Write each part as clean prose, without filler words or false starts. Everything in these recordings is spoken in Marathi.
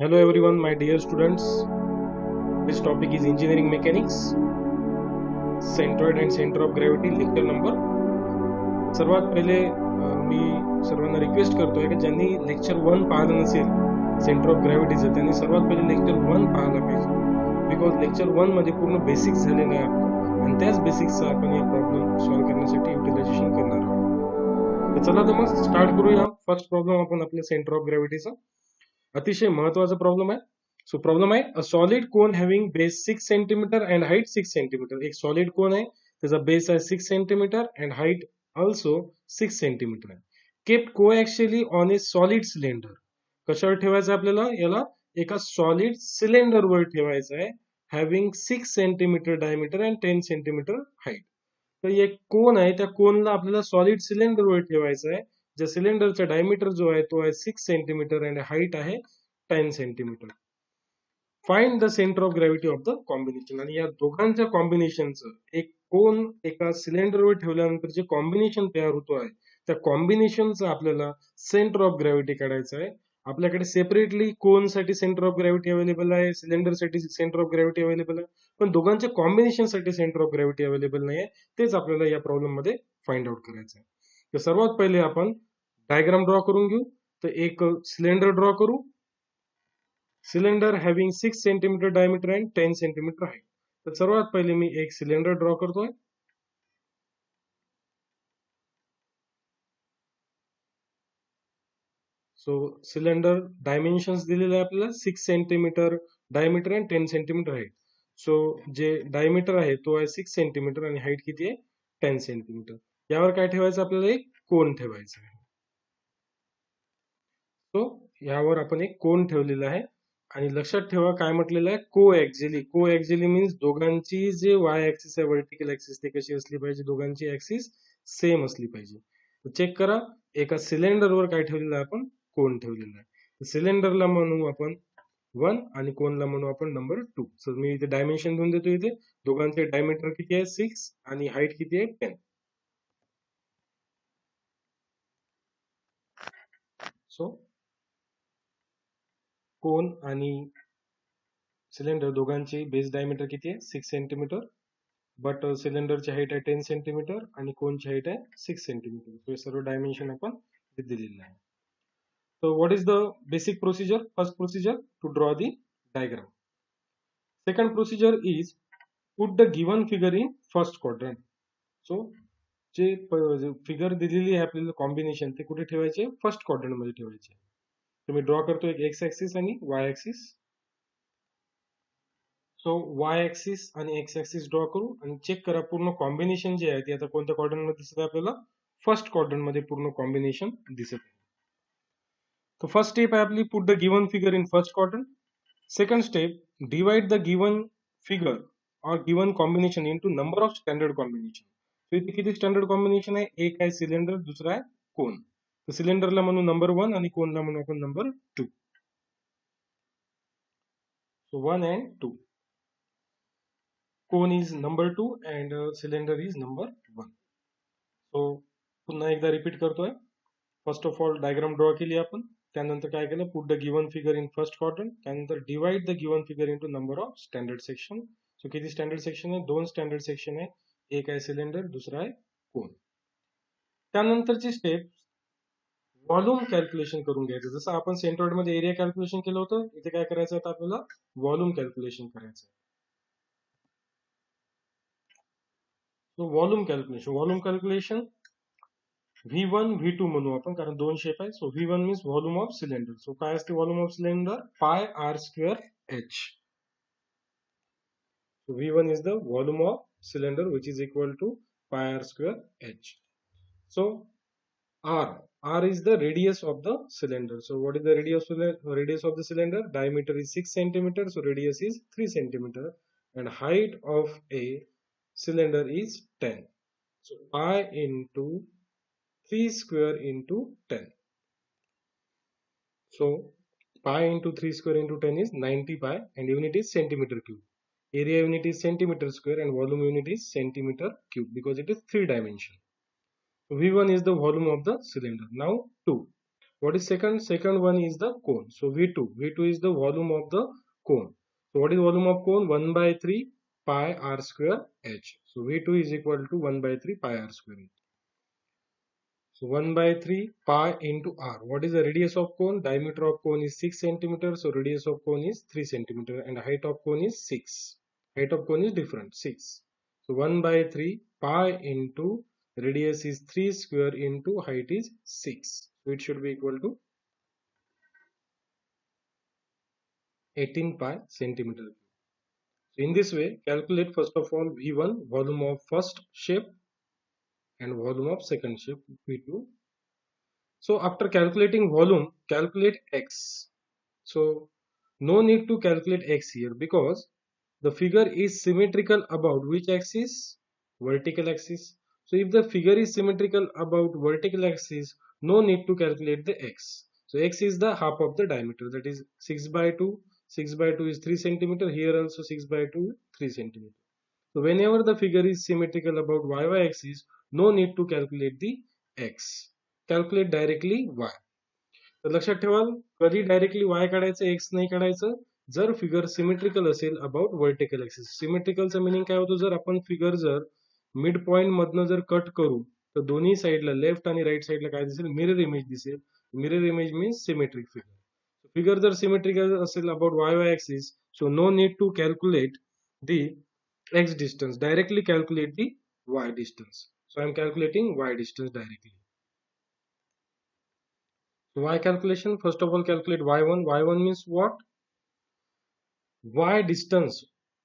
Hello everyone, my dear students. This topic is engineering mechanics, centroid and center of gravity, lecture number. सर्वात पहिले मी सर्वांना रिक्वेस्ट करतोय की ज्यांनी लेक्चर 1 पाहिलं नसेल सेंटर ऑफ ग्रॅव्हिटीचं त्यांनी सर्वात पहिले लेक्चर 1 पाहायला पाहिजे, बिकॉज लेक्चर 1 मध्ये पूर्ण बेसिक्स झालेलं आहे आपलं आणि त्याच बेसिक्सचा आपण या प्रॉब्लेम सॉल्व्ह करण्यासाठी युटिलायझेशन करणार आहोत. तर चला तर मग स्टार्ट करूया. फर्स्ट प्रॉब्लेम आपण आपल्या सेंटर ऑफ ग्रॅव्हिटीचा अतिशय महत्वाचा प्रॉब्लेम आहे. सो प्रॉब्लेम आहे a solid cone having base 6 centimetre and height 6 centimetre. एक सॉलिड कोन आहे, त्याचा बेस आहे 6 centimetre and height also 6 centimetre आहे. Kept coaxially on a solid cylinder. कशावर ठेवायचं आपल्याला? याला एका सॉलिड सिलेंडरवर ठेवायचं आहे, having 6 centimetre diameter and 10 centimetre height. तर एक कोन आहे, त्या कोनला आपल्याला सॉलिड सिलेंडरवर ठेवायचं आहे, ज्या सिलेंडरचा डायमीटर जो आहे तो आहे 6 सेंटीमीटर आणि हाईट आहे 10 centimetre. Find the centre of gravity of the combination. आणि या दोघांच्या कॉम्बिनेशनचं, एक कोन एका सिलेंडरवर ठेवल्यानंतर जे कॉम्बिनेशन तयार होतो आहे त्या कॉम्बिनेशनचं आपल्याला सेंटर ऑफ ग्रॅव्हिटी काढायचं आहे. आपल्याकडे सेपरेटली कोन साठी सेंटर ऑफ ग्रॅव्हिटी अवेलेबल आहे, सिलेंडर साठी सेंटर ऑफ ग्रॅव्हिटी अवेलेबल आहे, पण दोघांच्या कॉम्बिनेशन साठी सेंटर ऑफ ग्रॅव्हिटी अवेलेबल नाही आहे. तेच आपल्याला या प्रॉब्लेम मध्ये फाइंड आउट करायचं आहे. तर सर्वात पहिले आपण डायग्राम ड्रॉ करून घेऊ. तर एक सिलेंडर ड्रॉ करू. Cylinder having 6 centimetre diameter and 10 centimetre height. तर सर्वात पहिले मी एक सिलेंडर ड्रॉ करतोय. सो सिलेंडर डायमेन्शन्स दिलेले आहे आपल्याला 6 centimetre diameter and 10 centimetre height. So जे डायमीटर आहे तो आहे 6 सेंटीमीटर आणि हाईट किती आहे? 10 सेंटीमीटर. यावर काय ठेवायचं आपल्याला? एक कोन ठेवायचा आहे. सो यावर आपण एक कोन ठेवलेला आहे आणि लक्षात ठेवा काय म्हटलेलं आहे? कोएक्सियली. कोएक्सियली मीन्स दोघांची जे वाय ऍक्सिस आहे, व्हर्टिकल ऍक्सिस, ते कशी असली पाहिजे? दोघांची ऍक्सिस सेम असली पाहिजे. चेक करा, एका सिलेंडरवर काय ठेवलेलं आहे आपण? कोन ठेवलेला आहे. सिलेंडरला म्हणू आपण 1 आणि कोनला म्हणू आपण नंबर 2. सो मी इथे डायमेन्शन देऊन देतो. इथे दोघांचे डायमीटर किती आहे? 6 आणि हाईट किती आहे? 10. सो कोन आणि सिलेंडर दोघांची बेस डायमीटर किती आहे? 6 सेंटीमीटर. बट सिलेंडरची हाईट आहे 10 सेंटीमीटर आणि कोनची हाईट आहे 6 सेंटीमीटर. हे सर्व डायमेन्शन आपण दिलेले आहे. So what is the basic procedure? First procedure to draw the diagram. Second procedure is put the given figure in first quadrant. So जे फिगर दिलेली आहे आपल्याला कॉम्बिनेशन, ते कुठे ठेवायचे? फर्स्ट क्वाड्रंट मध्ये ठेवायचे. तर मी ड्रॉ करतो एक एक्स ऍक्सिस आणि Y axis. So Y axis आणि एक्स ऍक्सिस ड्रॉ करू आणि चेक करा पूर्ण कॉम्बिनेशन जे आहे ते आता कोणत्या क्वाड्रंट मध्ये दिसत आहे आपल्याला? फर्स्ट क्वाड्रंट मध्ये पूर्ण कॉम्बिनेशन दिसत आहे. So first step आहे आपली, put the given figure in first quadrant. Second step, divide the given figure or given combination into number of standard combination. So इथे किती स्टँडर्ड कॉम्बिनेशन आहे? एक आहे सिलेंडर, दुसरा आहे कोन. तर सिलेंडरला म्हणू नंबर 1 आणि कोनला म्हणू आपण number 2. So 1 and 2. Cone is number 2 and cylinder is number 1. So पुन्हा एकदा रिपीट करतोय. First of all diagram draw केली आपण. त्यानंतर काय केलं? Put the given figure in first quadrant. त्यानंतर divide the given figure into number of standard section. So किती स्टँडर्ड सेक्शन आहे? 2 स्टँडर्ड सेक्शन आहे. एक आहे सिलेंडर, दुसरा आहे कोन. त्यानंतरची स्टेप व्हॉल्यूम कॅल्क्युलेशन करून घ्यायचं. जसं आपण सेंट्रॉइड मध्ये एरिया कॅल्क्युलेशन केलं होतं, इथे काय करायचं आहे? आपल्याला व्हॉल्यूम कॅल्क्युलेशन करायचं आहे. So volume calculation V1 V2 म्हणू आपण, कारण दोन शेप आहे. So V1 means volume of cylinder. So काय असते volume of cylinder? Pi r square h. So V1 is the volume of cylinder, which is equal to pi r square h. So r is the radius of the cylinder. So what is the radius of the cylinder? Diameter is 6 centimeter, so radius is 3 centimeter, and height of a cylinder is 10. So pi into 3 square into 10. So pi into 3 square into 10 is 90 pi, and unit is centimeter cube. Area unit is centimeter square and volume unit is centimeter cube because it is 3 dimension. V1 is the volume of the cylinder. Now 2. What is second? Second one is the cone. So V2. V2 is the volume of the cone. So what is volume of cone? 1 by 3 pi r square h. So V2 is equal to 1 by 3 pi r square h. So 1 by 3 pi into r. What is the radius of cone? Diameter of cone is 6 centimeters. So radius of cone is 3 centimeter and height of cone is 6. Height of cone is different, 6. So 1 by 3 pi into radius is 3 square into height is 6. So it should be equal to 18 pi centimeter. So in this way, calculate first of all V1, volume of first shape, and volume of second shape, V2. So after calculating volume, calculate X. So no need to calculate X here because the figure is symmetrical about which axis? Vertical axis. So if the figure is symmetrical about vertical axis, no need to calculate the X. So X is the half of the diameter, that is 6 by 2. 6 by 2 is 3 centimeter. Here also 6 by 2 3 centimeter. So whenever the figure is symmetrical about y axis, no need to calculate the X. Calculate directly Y. तर लक्षात ठेवाल कधी डायरेक्टली y काढायचं x नाही काढायचं जर फिगर सिमेट्रिकल असेल अबाउट वर्टिकल ऍक्सिस. सिमेट्रिकलचं मिनिंग काय होतं? जर आपण फिगर जर मिड पॉइंट मधनं जर कट करू तर दोन्ही साईडला लेफ्ट आणि राईट साईडला काय दिसेल? मिरर इमेज दिसेल. Mirror image means symmetric figure. Figure जर सिमेट्रिकल असेल about y axis, so no need to calculate the x distance, directly calculate the y distance. So I am calculating y distance directly. So y calculation, first of all calculate y1. Y1 means what? Y distance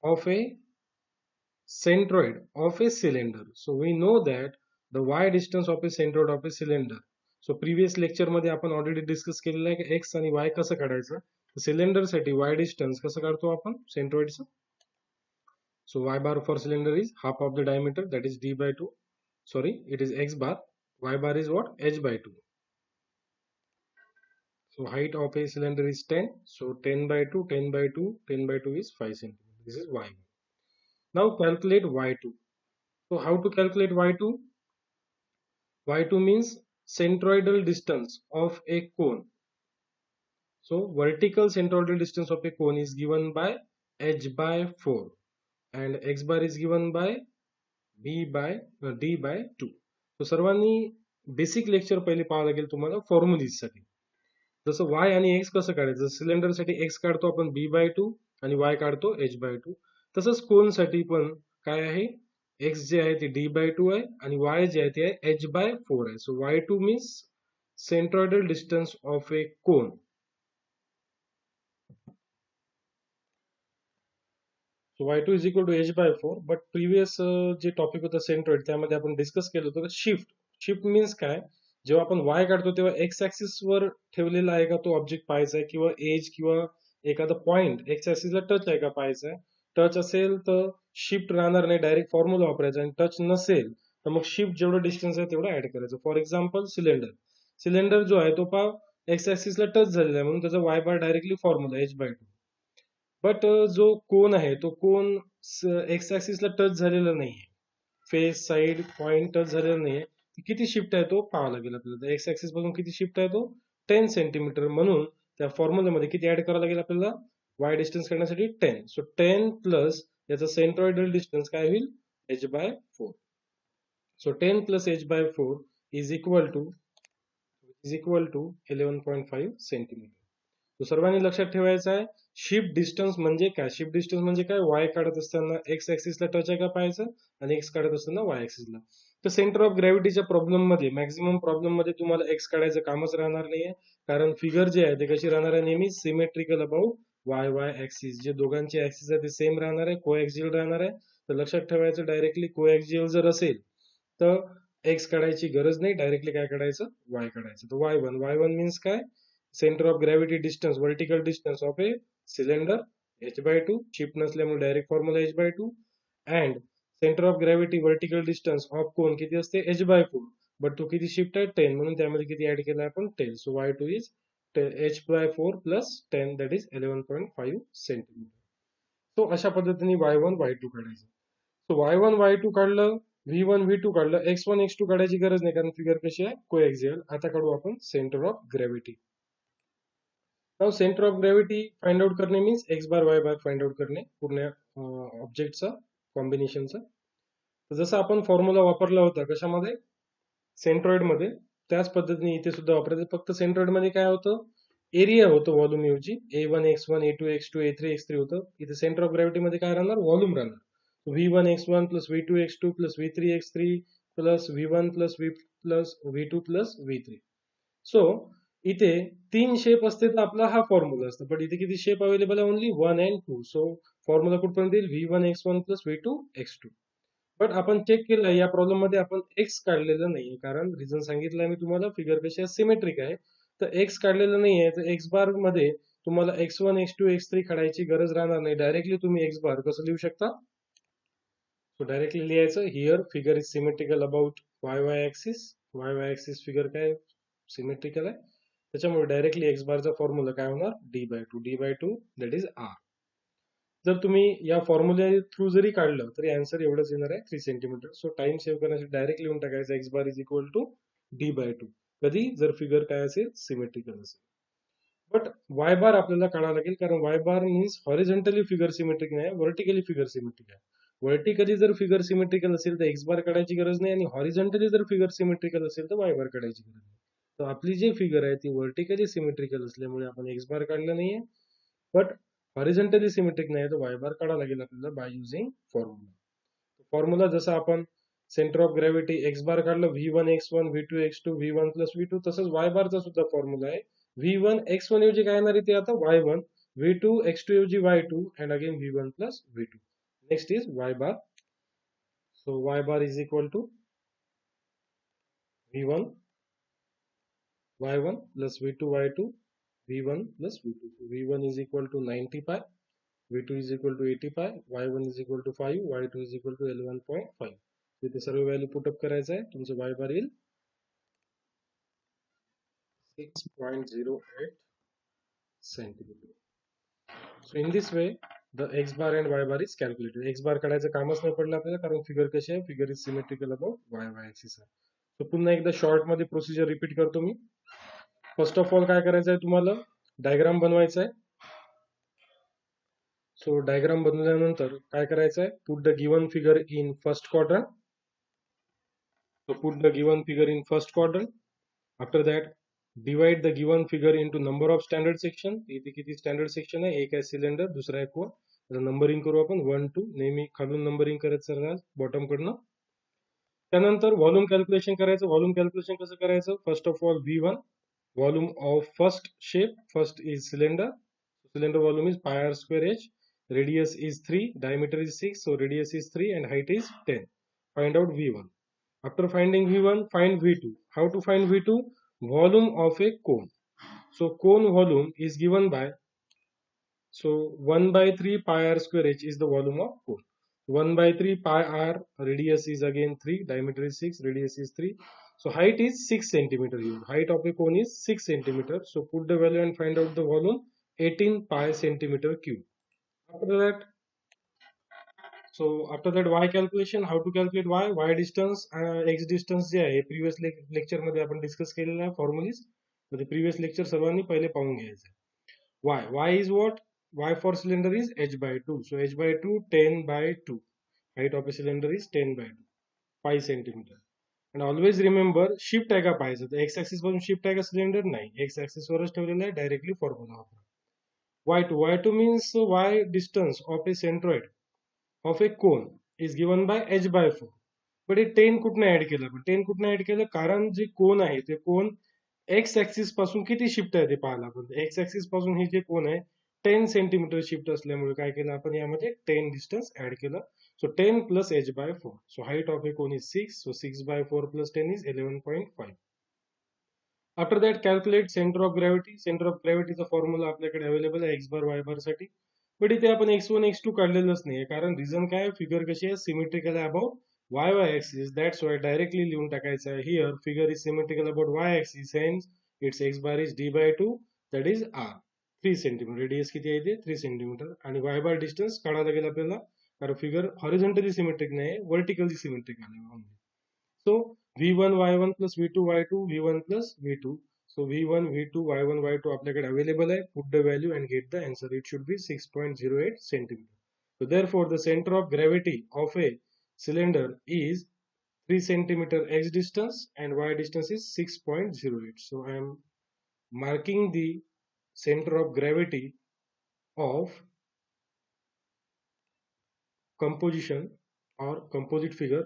of a centroid of a cylinder. So we know that the y distance of a centroid of a cylinder. So previous lecture मध्ये आपण ऑलरेडी डिस्कस केलेलं आहे की x आणि y कसं काढायचं. सिलेंडर साठी y डिस्टन्स कसं काढतो आपण सेंट्रॉइडचं? So y bar for cylinder is half of the diameter, that is d by 2. Sorry, it is x bar. Y bar is what? H by 2. So height of a cylinder is 10. So 10 by 2, 10 by 2, 10 by 2 is 5 centimeters. This is y. Now calculate y2. So how to calculate y2? Y2 means centroidal distance of a cone. So vertical centroidal distance of a cone is given by h by 4 and x bar is given by b by d by 2. So सर्वांनी बेसिक लेक्चर पहिले पाहावं लागेल तुम्हाला फॉर्म्युलीज साठी. जसं y आणि x कसं काढायचं? सिलेंडर साठी x काढतो आपण b by 2 आणि y काढतो h by 2. तसंच कोन साठी पण काय आहे? x जे आहे ते d by 2 आहे आणि y जे आहे ते h by 4 आहे. So y2 means centroidal distance of a cone. So y2 is equal to h by 4. But previous जे टॉपिक होतं सेंट्रॉइड त्यामध्ये आपण डिस्कस केलं होतं शिफ्ट. शिफ्ट मीन्स काय? जेव्हा आपण y काढतो तेव्हा एक्स ऍक्सिस वर ठेवलेला आहे का तो ऑब्जेक्ट पाहायचा आहे किंवा एज किंवा एखादा पॉइंट एक्स ऍक्सिसला टच आहे का पाहायचा आहे. टच असेल तर शिफ्ट राहणार नाही, डायरेक्ट फॉर्म्युला वापरायचा. आणि टच नसेल तर मग शिफ्ट जेवढं डिस्टन्स आहे तेवढं ऍड करायचं. For example cylinder. सिलेंडर जो आहे तो पहा एक्स ऍक्सिसला टच झालेला आहे म्हणून त्याचा y bar directly formula h by 2. But जो कोन आहे तो कोन एक्स ऍक्सिसला टच झालेला नाहीये. फेस साइड पॉइंट टच झालेला नाहीये. किती शिफ्ट आहे तो पाहावा लागेल आपल्याला. एक्स ऍक्सिस पासून किती शिफ्ट आहे तो? 10 सेंटीमीटर. म्हणून त्या फॉर्म्युल्यामध्ये किती ऍड करावं लागेल आपल्याला y डिस्टन्स काढण्यासाठी? 10. सो 10 प्लस याचा सेंट्रॉइडल डिस्टन्स काय होईल? h by 4. So 10 plus h by 4 is equal to 11.5 centimetre. तो सर्वांनी लक्षात ठेवायचं आहे शिफ्ट डिस्टन्स म्हणजे काय? शिफ्ट डिस्टन्स म्हणजे काय? y काढत असताना एक्स ऍक्सिसला टच आहे का पाहायचं आणि x काढत असताना y ऍक्सिसला. तर सेंटर ऑफ ग्रॅव्हिटीच्या प्रॉब्लेम मध्ये मॅक्झिमम प्रॉब्लेम मध्ये तुम्हाला x काढायचं कामच राहणार नाहीये. कारण फिगर जे आहे ते कशी राहणार आहे? नेहमी सिमेट्रिकल अबाउट y ऍक्सिस. जे दोघांचे ऍक्सिस आहे ते सेम राहणार आहे, कोएक्सियल राहणार आहे. तर लक्षात ठेवायचं डायरेक्टली कोएक्सियल जर असेल तर x काढायची गरज नाही, डायरेक्टली काय काढायचं? y काढायचं. तर y1 मीन्स काय? Centre of gravity distance, vertical distance of a cylinder h by 2. Shift नसल्यामुळे direct formula h by 2. And centre of gravity vertical distance of cone किती असते? h by 4. बट तो किती शिफ्ट आहे? 10. म्हणून त्यामध्ये किती ऍड केला आपण? 10. So y2 is h by 4 plus 10, that is 11.5 centimetre. So अशा पद्धतीने y1 y2 काढायचं. सो y1 y2 काढलं V1 V2 काढलं, x1 x2 काढायची गरज नाही कारण फिगर कशी आहे कोएक्सियल. आता काढू आपण centre of gravity. Now centre of gravity find out करणे मीन्स x बार y बार फाइंड आउट करणे पूर्ण ऑब्जेक्टचा कॉम्बिनेशनचा. तर जसं आपण फॉर्म्युला वापरला होता कशामध्ये सेंट्रॉइड मध्ये, त्याच पद्धतीने इथे सुद्धा वापरायचं. फक्त सेंट्रॉइड मध्ये काय होतं, एरिया होतं व्हॉल्यूम ऐवजी a1 x1 a2 x2 a3 x3 होतं. इथे सेंटर ऑफ ग्रॅव्हिटी मध्ये काय राहणार, व्हॉल्यूम राहणार. v1 x1 plus v2 x2 plus v3 x3 plus v1 plus v2 plus v3. So इथे 3 शेप असते तर आपला हा फॉर्म्युला असतो, पण इथे किती शेप अवेलेबल आहे, ओनली 1 and 2. सो फॉर्म्युला कुठपर्यंत येईल, v1 x1 plus v2 x2. But आपण चेक केलं या प्रॉब्लेम मध्ये आपण एक्स काढलेलं नाहीये, कारण रिझन सांगितलं मी तुम्हाला, फिगर कशी सिमेट्रिक आहे. तर एक्स काढलेलं नाहीये, तर एक्स बार मध्ये तुम्हाला x1 x2 x3 काढायची गरज राहणार नाही. डायरेक्टली तुम्ही एक्स बार कसं लिहू शकता, सो डायरेक्टली लिहायचं, here figure is symmetrical about Y axis. Y axis figure काय सिमेट्रिकल आहे, त्याच्यामुळे डायरेक्टली एक्स बारचा फॉर्म्युला काय होणार, d/2 दॅट इज r. जर तुम्ही या फॉर्म्युला थ्रू जरी काढलं तरी आन्सर एवढंच येणार आहे, 3 सेंटीमीटर. सो टाइम सेव्ह करण्यासाठी डायरेक्ट लिहून टाकायचं x bar is equal to d/2 कधी, जर फिगर काय असेल सिमेट्रिकल असेल. बट वाय बार आपल्याला काढावं लागेल, कारण वाय बार मीन्स हॉरिझॉन्टली फिगर सिमेट्रिक नाही, व्हर्टिकली फिगर सिमेट्रिक आहे. व्हर्टिकली जर फिगर सिमेट्रिकल असेल तर एक्स बार काढायची गरज नाही, आणि हॉरिझॉन्टली जर फिगर सिमेट्रिकल असेल तर वाय बार काढायची गरज नाही. तर आपली जी फिगर आहे ती व्हर्टिकली सिमेट्रिकल असल्यामुळे आपण एक्स बार काढलं नाहीये, बट हॉरिझॉन्टली सिमेट्रिक नाही तर वाय बार काढावं लागेल आपल्याला बाय युझिंग फॉर्म्युला. फॉर्म्युला जसा आपण सेंटर ऑफ ग्रॅव्हिटी एक्स बार काढलं, v1 x1 v2 x2 v1 plus v2, तसंच वाय बारचा सुद्धा फॉर्म्युला आहे. v1 x1 ऐवजी काय येणार इथे आता y1, v2 x2 ऐवजी y2 and again v1 plus v2. Next is y bar. So y bar is equal to v1 y1 plus v2 y2 v1 plus v2. So v1 is equal to 90 pi, v2 is equal to 80 pi, y1 is equal to 5, y2 is equal to 11.5. इथे सर्व व्हॅल्यू पुटअप करायचं आहे, तुमचं y bar येईल 6.08 centimeter. So in this way the x bar and y bar is calculated. x bar काढायचं कामच नाही पडलं आपल्याला, कारण फिगर कशी आहे, figure is symmetrical about y axis आहे. सो पुन्हा एकदा शॉर्ट मध्ये प्रोसिजर रिपीट करतो मी. फर्स्ट ऑफ ऑल काय करायचं आहे, तुम्हाला डायग्राम बनवायचा आहे. सो डायग्राम बनवल्यानंतर काय करायचं आहे, put the given figure in first quadrant. So put the given figure in first quadrant. After that, divide the given figure into number of standard section. इथे किती स्टँडर्ड सेक्शन आहे, एक आहे सिलेंडर, दुसरा आहे कोन. नंबरिंग करू आपण 1 2, नेहमी खालून नंबरिंग करायचं राहणार बॉटम कडनं. त्यानंतर व्हॉल्यूम कॅल्क्युलेशन करायचं. व्हॉल्यूम कॅल्क्युलेशन कसं करायचं, first of all v1 volume of first shape, first is cylinder. Cylinder volume is pi r square h, radius is 3, diameter is 6, so radius is 3 and height is 10. Find out v1. After finding v1, find v2. How to find v2? Volume of a cone. So cone volume is given by, so 1 by 3 pi r square h is the volume of cone. 1 by 3 pi r, radius is again 3, diameter is 6, radius is 3. So height is 6 centimeter here. Height of a cone is 6 centimeter. So put the value and find out the volume, 18 pi centimeter cube. After that, so after that y calculation, how to calculate y distance, x distance जे आहे प्रीवियस लेक्चर मध्ये आपण डिस्कस केलेला आहे फॉर्म्युलीज, म्हणजे प्रीवियस लेक्चर सर्वांनी पहिले पाहून घ्यायचं. y is what, y for cylinder is h/2. So h/2 10 by 2. Height of a cylinder is 10 by 2, 5 centimeter. And always remember shift आहे का पाहायचं, तर x ऍक्सिस पासून शिफ्ट आहे का सिलेंडर, नाही, x ऍक्सिस वरच ठेवलेलं आहे, डायरेक्टली फॉर्म्युला वापरा. y2 means y distance of a centroid of a cone is given by h/4. पण हे 10 कुठनं ऍड केलं, पण 10 कुठनं ऍड केलं, कारण जे कोन आहे ते कोन एक्स ऍक्सिस पासून किती शिफ्ट आहे ते पाहायला आपण. एक्स ऍक्सिस पासून हे जे कोन आहे 10 सेंटीमीटर शिफ्ट असल्यामुळे काय केलं आपण, यामध्ये 10 डिस्टन्स ऍड केलं. So 10 plus h/4. So height of a cone is 6, so 6/4 plus 10 is 11.5. After that calculate centre of gravity. Centre of ग्रॅव्हिटीचा फॉर्म्युला आपल्याकडे अवेलेबल आहे एक्स बार वाय बार साठी, पण इथे आपण x1 x2 काढलेलंच नाही, कारण रिझन काय, फिगर कशी आहे, सिमेट्रिकल आहे about y axis. That's why directly लिहून टाकायचं आहे, here figure is symmetrical about y axis, hence its x bar is d/2 that is r. 3 centimetre, radius किती आहे ते 3 सेंटीमीटर, आणि y बार डिस्टन्स काढायला लागेल आपल्याला कारण फिगर हॉरिझॉन्टली सिमेट्रिक नाही, वर्टिकली सिमेट्रिक आहे. So v1 y1 plus v2 y2 v1 plus v2. So v1 v2 y1 y2 आपल्याकडे available आहे. Put the value and get the answer. It should be 6.08 centimeter. So therefore the center of gravity of a cylinder is 3 centimeter x distance and y distance is 6.08. So I am marking the center of gravity of composition or composite figure.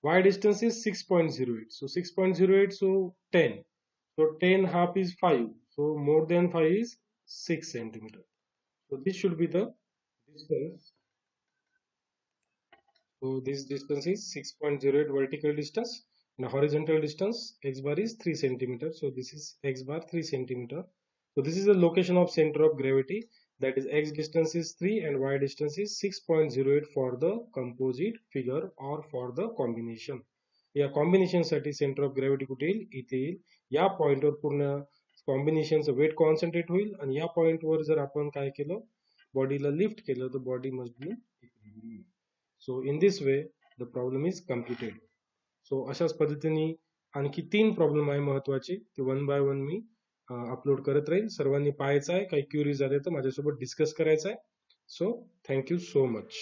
Y distance is 6.08. So 6.08, so 10. So 10 half is 5. So more than 5 is 6 centimeter. So this should be the distance. So this distance is 6.08 vertical distance. And horizontal distance x bar is 3 centimeter. So this is x bar 3 centimeter. So this is the location of center of gravity. That is x distance is 3 and y distance is 6.08 for the composite figure or for the combination. या कॉम्बिनेशन साठी सेंटर ऑफ ग्रॅव्हिटी कुठे येईल? इथे येईल. या पॉइंटवर पूर्ण कॉम्बिनेशनचं वेट कॉन्सन्ट्रेट होईल आणि या पॉइंटवर जर आपण काय केलं, बॉडीला लिफ्ट केलं तर body must be equilibrium. So in this way the problem is completed. So अशाच पद्धतीने आणखी 3 प्रॉब्लेम आहे महत्वाचे, ते one by one me upload करत राहील. सर्वांनी पाहायचं आहे, काही क्युरीज आले तर माझ्यासोबत डिस्कस करायचं आहे. So thank you so much.